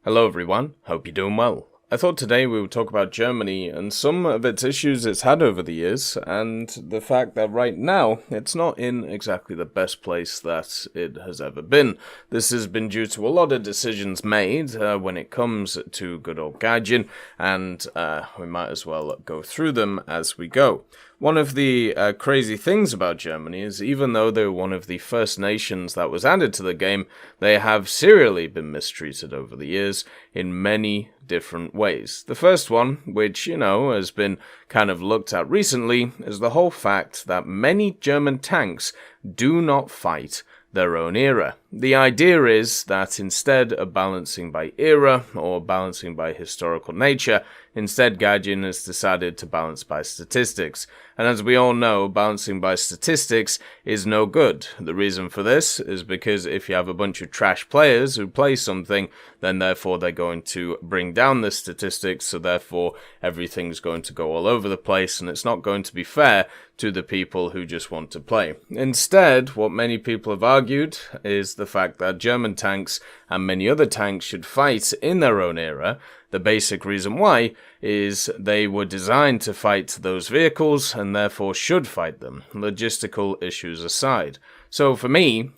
Hello everyone, hope you're doing well. I thought today we would talk about Germany and some of its issues it's had over the years, and the fact that right now it's not in exactly the best place that it has ever been. This has been due to a lot of decisions made when it comes to good old Gaijin, and we might as well go through them as we go. One of the crazy things about Germany is even though they were one of the first nations that was added to the game, they have serially been mistreated over the years in many different ways. The first one, which, has been kind of looked at recently, is the whole fact that many German tanks do not fight their own era. The idea is that instead of balancing by era or balancing by historical nature, instead Gaijin has decided to balance by statistics. And as we all know, balancing by statistics is no good. The reason for this is because if you have a bunch of trash players who play something, then therefore they're going to bring down the statistics, so therefore everything's going to go all over the place, and it's not going to be fair to the people who just want to play. Instead, what many people have argued is the fact that German tanks and many other tanks should fight in their own era. The basic reason why is they were designed to fight those vehicles and therefore should fight them, logistical issues aside. So for me,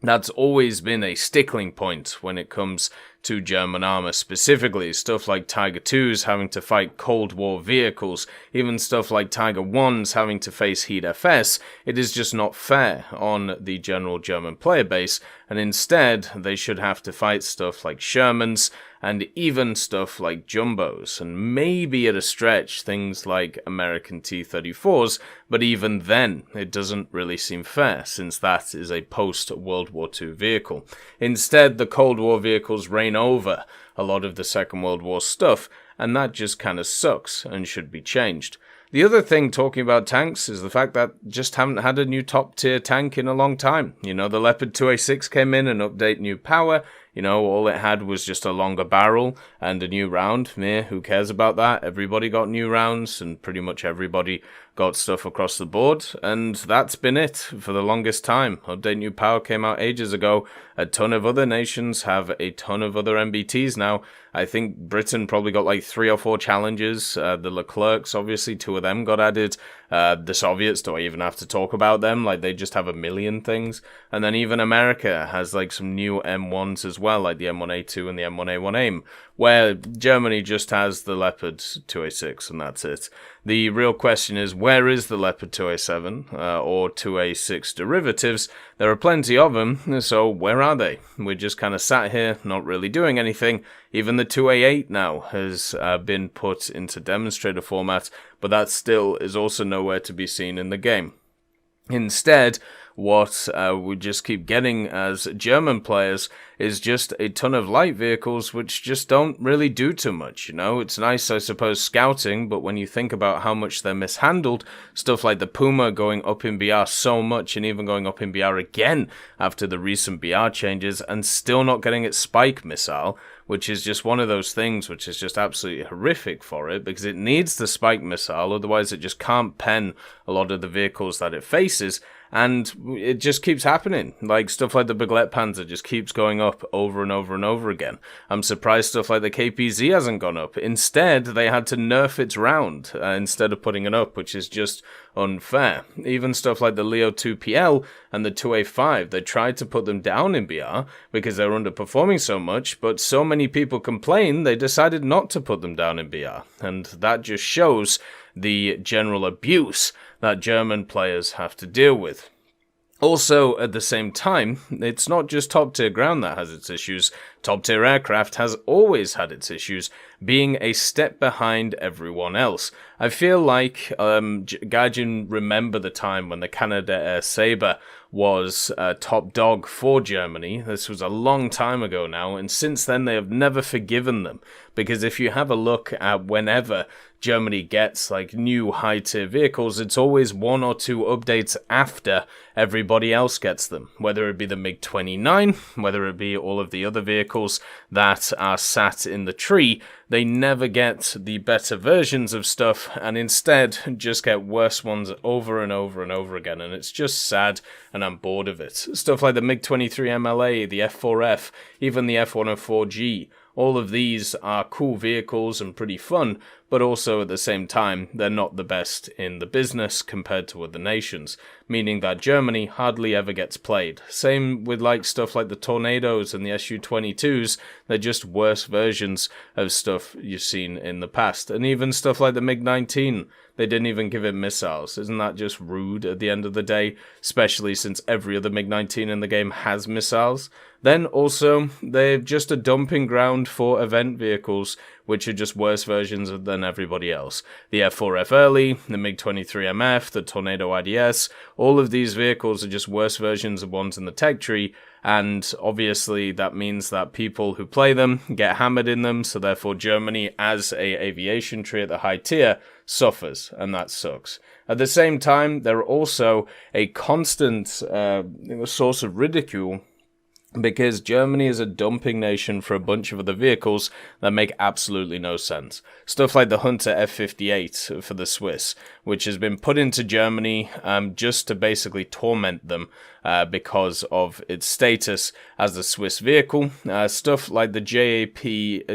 that's always been a stickling point when it comes to German armor specifically. Stuff like Tiger 2s having to fight Cold War vehicles, even stuff like Tiger 1s having to face Heat FS, it is just not fair on the general German player base, and instead they should have to fight stuff like Shermans and even stuff like Jumbos, and maybe at a stretch things like American T-34s, but even then it doesn't really seem fair since that is a post-World War II vehicle. Instead, the Cold War vehicles reign over a lot of the Second World War stuff, and that just kind of sucks and should be changed. The other thing talking about tanks is the fact that just haven't had a new top tier tank in a long time. The Leopard 2A6 came in and update new power. All it had was just a longer barrel and a new round. Who cares about that? Everybody got new rounds and pretty much everybody got stuff across the board, and that's been it for the longest time. Update New Power came out ages ago. A ton of other nations have a ton of other MBTs now. I think Britain probably got like 3 or 4 challenges. The Leclercs, obviously, 2 of them got added. The Soviets, do I even have to talk about them? Like, they just have a million things. And then even America has like some new M1s as well, like the M1A2 and the M1A1 AIM, where Germany just has the Leopard 2A6 and that's it. The real question is, where is the Leopard 2A7 or 2A6 derivatives? There are plenty of them, so where are they? We're just kind of sat here, not really doing anything. Even the 2A8 now has been put into demonstrator format, but that still is also nowhere to be seen in the game. Instead, what we just keep getting as German players is just a ton of light vehicles which just don't really do too much. It's nice, I suppose, scouting, but when you think about how much they're mishandled, stuff like the Puma going up in BR so much and even going up in BR again after the recent BR changes and still not getting its spike missile, which is just one of those things which is just absolutely horrific for it because it needs the spike missile, otherwise it just can't pen a lot of the vehicles that it faces. And it just keeps happening. Like, stuff like the Baguette Panzer just keeps going up over and over and over again. I'm surprised stuff like the KPZ hasn't gone up. Instead, they had to nerf its round instead of putting it up, which is just unfair. Even stuff like the Leo 2PL and the 2A5, they tried to put them down in BR because they were underperforming so much, but so many people complained they decided not to put them down in BR. And that just shows the general abuse that German players have to deal with. Also, at the same time, it's not just top-tier ground that has its issues. Top-tier aircraft has always had its issues, being a step behind everyone else. I feel like Gaijin remember the time when the Canadair Sabre was top dog for Germany. This was a long time ago now, and since then they have never forgiven them. Because if you have a look at whenever Germany gets like new high-tier vehicles, it's always 1 or 2 updates after everybody else gets them. Whether it be the MiG-29, whether it be all of the other vehicles that are sat in the tree, they never get the better versions of stuff and instead just get worse ones over and over and over again, and it's just sad and I'm bored of it. Stuff like the MiG-23 MLA, the F4F, even the F104G, All of these are cool vehicles and pretty fun, but also at the same time, they're not the best in the business compared to other nations, meaning that Germany hardly ever gets played. Same with like stuff like the Tornadoes and the Su-22s, they're just worse versions of stuff you've seen in the past. And even stuff like the MiG-19, they didn't even give it missiles. Isn't that just rude at the end of the day? Especially since every other MiG-19 in the game has missiles. Then also, they're just a dumping ground for event vehicles, which are just worse versions than everybody else. The F4F Early, the MiG-23MF, the Tornado IDS, all of these vehicles are just worse versions of ones in the tech tree, and obviously that means that people who play them get hammered in them, so therefore Germany, as a aviation tree at the high tier, suffers, and that sucks. At the same time, they're also a constant source of ridicule, because Germany is a dumping nation for a bunch of other vehicles that make absolutely no sense. Stuff like the Hunter F-58 for the Swiss, which has been put into Germany just to basically torment them because of its status as a Swiss vehicle. Stuff like the JAPZ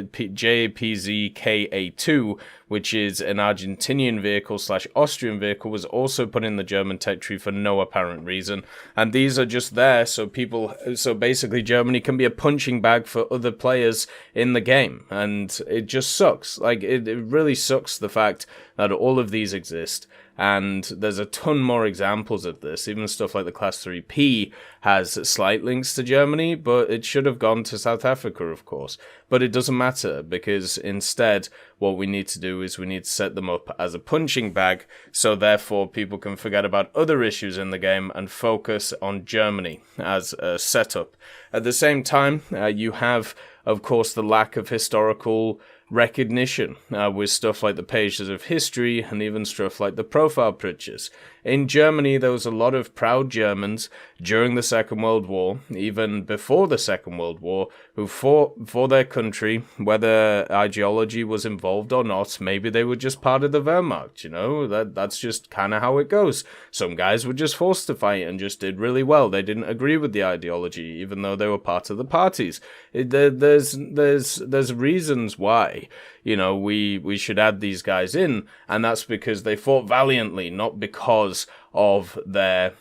KA2, which is an Argentinian vehicle / Austrian vehicle, was also put in the German tech tree for no apparent reason. And these are just there so basically Germany can be a punching bag for other players in the game. And it just sucks. Like, it really sucks the fact that all of these exist. And there's a ton more examples of this. Even stuff like the Class 3P has slight links to Germany, but it should have gone to South Africa, of course. But it doesn't matter, because instead, what we need to do is we need to set them up as a punching bag, so therefore people can forget about other issues in the game and focus on Germany as a setup. At the same time, you have, of course, the lack of historical recognition with stuff like the pages of history and even stuff like the profile pictures. In Germany, there was a lot of proud Germans during the Second World War, even before the Second World War, who fought for their country, whether ideology was involved or not. Maybe they were just part of the Wehrmacht, you know, that's just kind of how it goes. Some guys were just forced to fight and just did really well. They didn't agree with the ideology, even though they were part of the parties. There's reasons why, you know, we should add these guys in, and that's because they fought valiantly, not because of their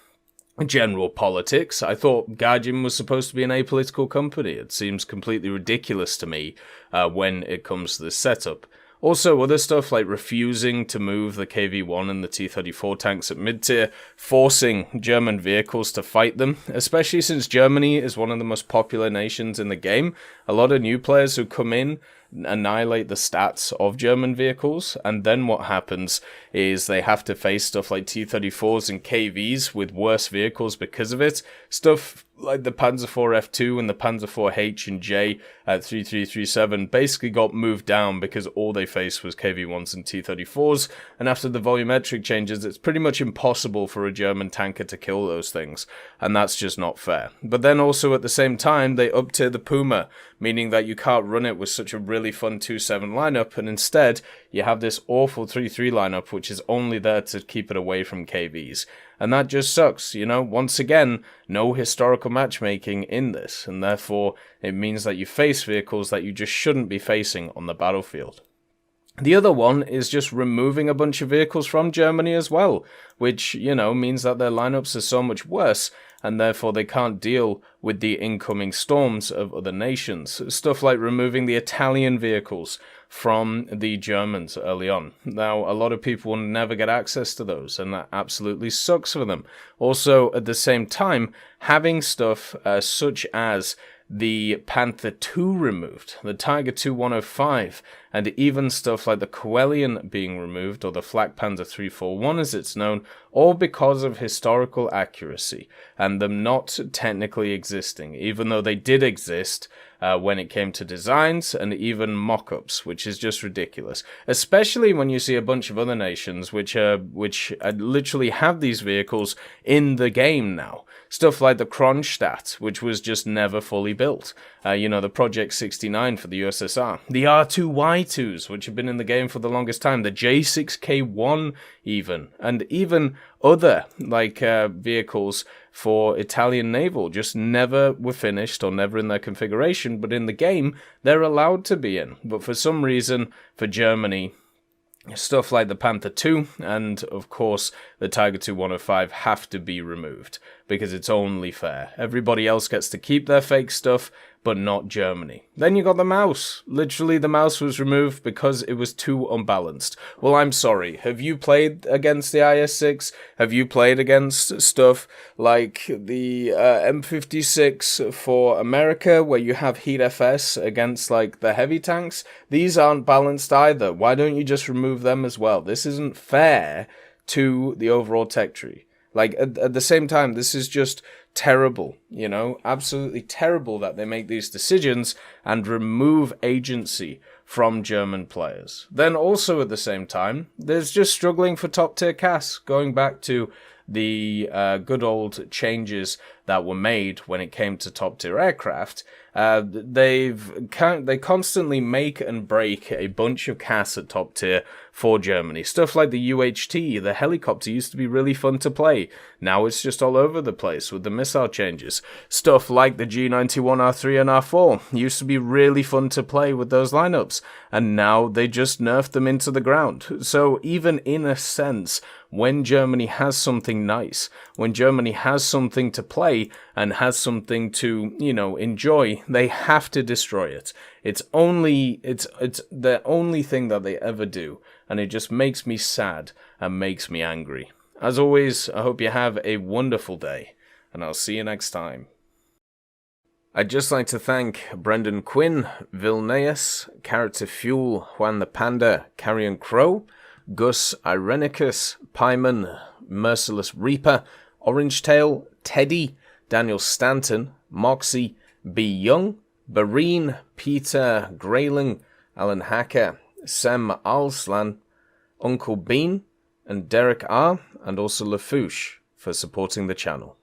general politics. I thought Gaijin was supposed to be an apolitical company. It seems completely ridiculous to me when it comes to this setup. Also, other stuff like refusing to move the KV-1 and the T-34 tanks at mid-tier, forcing German vehicles to fight them, especially since Germany is one of the most popular nations in the game. A lot of new players who come in annihilate the stats of German vehicles, and then what happens is they have to face stuff like T-34s and KVs with worse vehicles because of it. Stuff like the Panzer IV F2 and the Panzer IV H and J at 3337 basically got moved down because all they faced was KV-1s and T-34s, and after the volumetric changes, it's pretty much impossible for a German tanker to kill those things, and that's just not fair. But then also at the same time, they up-tier the Puma, meaning that you can't run it with such a really fun 2-7 lineup, and instead you have this awful 3-3 lineup which is only there to keep it away from KVs. And that just sucks, you know. Once again, no historical matchmaking in this, and therefore it means that you face vehicles that you just shouldn't be facing on the battlefield. The other one is just removing a bunch of vehicles from Germany as well, which, you know, means that their lineups are so much worse, and therefore they can't deal with the incoming storms of other nations. Stuff like removing the Italian vehicles from the Germans early on. Now, a lot of people will never get access to those, and that absolutely sucks for them. Also, at the same time, having stuff such as the Panther II removed, the Tiger II 105, and even stuff like the Coelian being removed, or the Flak Panzer 341 as it's known, all because of historical accuracy, and them not technically existing, even though they did exist when it came to designs and even mock-ups, which is just ridiculous. Especially when you see a bunch of other nations which literally have these vehicles in the game now. Stuff like the Kronstadt, which was just never fully built. You know, the Project 69 for the USSR. The R2Y2s, which have been in the game for the longest time. The J6K1 even. And even other vehicles for Italian naval just never were finished or never in their configuration, but in the game they're allowed to be in. But for some reason, for Germany, stuff like the Panther II and, of course, the Tiger II 105 have to be removed, because it's only fair. Everybody else gets to keep their fake stuff, but not Germany. Then you got the mouse. Literally, the mouse was removed because it was too unbalanced. Well, I'm sorry. Have you played against the IS-6? Have you played against stuff like the M56 for America, where you have Heat FS against, like, the heavy tanks? These aren't balanced either. Why don't you just remove them as well? This isn't fair to the overall tech tree. Like, at the same time, this is just terrible, you know? Absolutely terrible that they make these decisions and remove agency from German players. Then also at the same time, there's just struggling for top-tier CAS, going back to the good old changes that were made when it came to top-tier aircraft. They constantly make and break a bunch of CAS at top tier for Germany. Stuff like the UHT, the helicopter, used to be really fun to play. Now it's just all over the place with the missile changes. Stuff like the G91R3 and R4 used to be really fun to play with those lineups, and now they just nerfed them into the ground. So even in a sense, when Germany has something nice, when Germany has something to play and has something to, you know, enjoy, they have to destroy it. It's the only thing that they ever do, and it just makes me sad and makes me angry. As always, I hope you have a wonderful day, and I'll see you next time. I'd just like to thank Brendan Quinn, Vilneus, Character Fuel, Juan the Panda, Carrion Crow, Gus Irenicus, Pyman, Merciless Reaper, Orangetail, Teddy, Daniel Stanton, Moxie, B. Young, Bareen, Peter Grayling, Alan Hacker, Sem Alslan, Uncle Bean, and Derek R., and also Lafouche for supporting the channel.